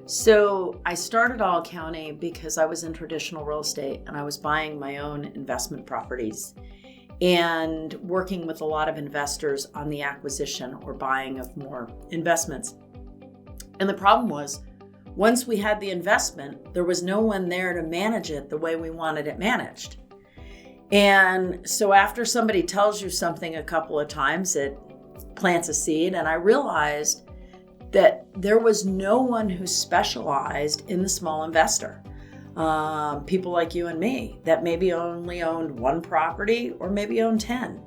So I started All County because I was in traditional real estate and I was buying my own investment properties and working with a lot of investors on the acquisition or buying of more investments. And the problem was, once we had the investment, there was no one there to manage it the way we wanted it managed. And so after somebody tells you something a couple of times, it plants a seed. And I realized that there was no one who specialized in the small investor. People like you and me that maybe only owned one property or maybe owned 10.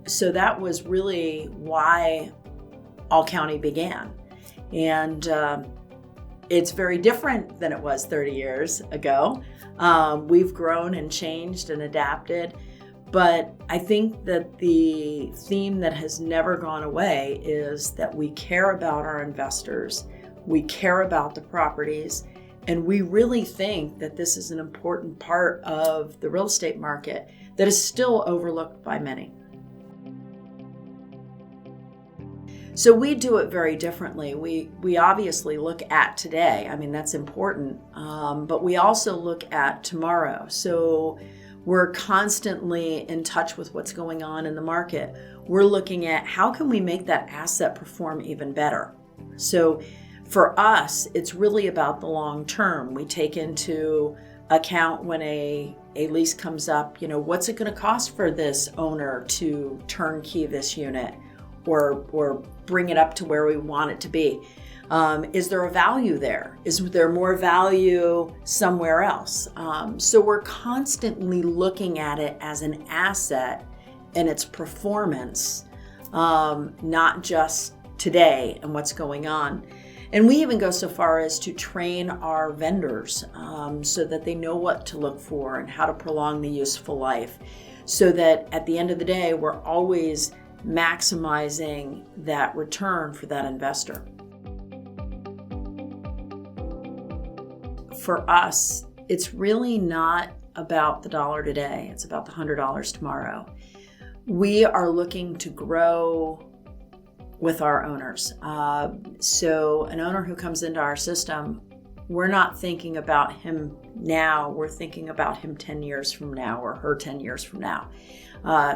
So that was really why All County began. And it's very different than it was 30 years ago. We've grown and changed and adapted. But I think that the theme that has never gone away is that we care about our investors, we care about the properties, and we really think that this is an important part of the real estate market that is still overlooked by many. So we do it very differently. We obviously look at today. I mean, that's important, but we also look at tomorrow. So we're constantly in touch with what's going on in the market. We're looking at how can we make that asset perform even better. So for us, it's really about the long term. We take into account when a lease comes up, what's it going to cost for this owner to turnkey this unit or bring it up to where we want it to be? Is there a value there? Is there more value somewhere else? So we're constantly looking at it as an asset and its performance, not just today and what's going on. And we even go so far as to train our vendors so that they know what to look for and how to prolong the useful life, so that at the end of the day, we're always maximizing that return for that investor. For us, it's really not about the dollar today. It's about the $100 tomorrow. We are looking to grow with our owners. So an owner who comes into our system, we're not thinking about him now. We're thinking about him 10 years from now or her 10 years from now.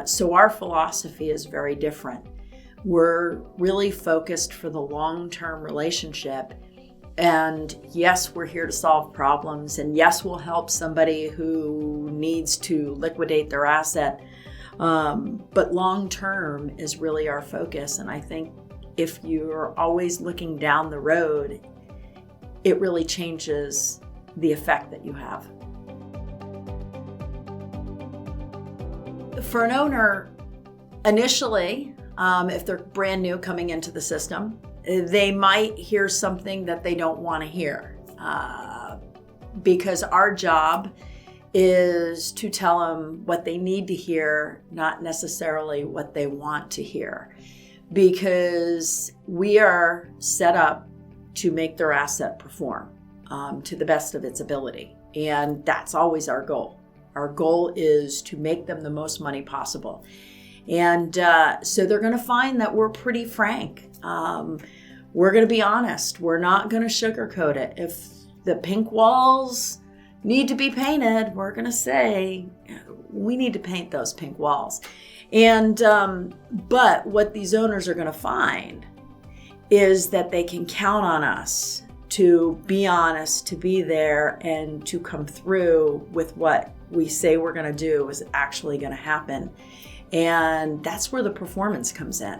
So our philosophy is very different. We're really focused for the long-term relationship. And yes, we're here to solve problems. And yes, we'll help somebody who needs to liquidate their asset. But long-term is really our focus. And I think if you're always looking down the road, it really changes the effect that you have. For an owner, initially, if they're brand new coming into the system, they might hear something that they don't want to hear, because our job is to tell them what they need to hear, not necessarily what they want to hear, because we are set up to make their asset perform to the best of its ability. And that's always our goal. Our goal is to make them the most money possible. And so they're going to find that we're pretty frank. We're going to be honest. We're not going to sugarcoat it. If the pink walls need to be painted, we're going to say, we need to paint those pink walls. And but what these owners are going to find is that they can count on us to be honest, to be there, and to come through with what we say we're going to do is actually going to happen. And that's where the performance comes in.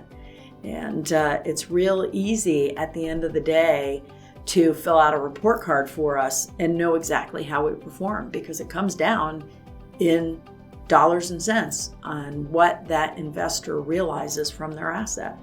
And it's real easy at the end of the day to fill out a report card for us and know exactly how we perform, because it comes down in dollars and cents on what that investor realizes from their asset.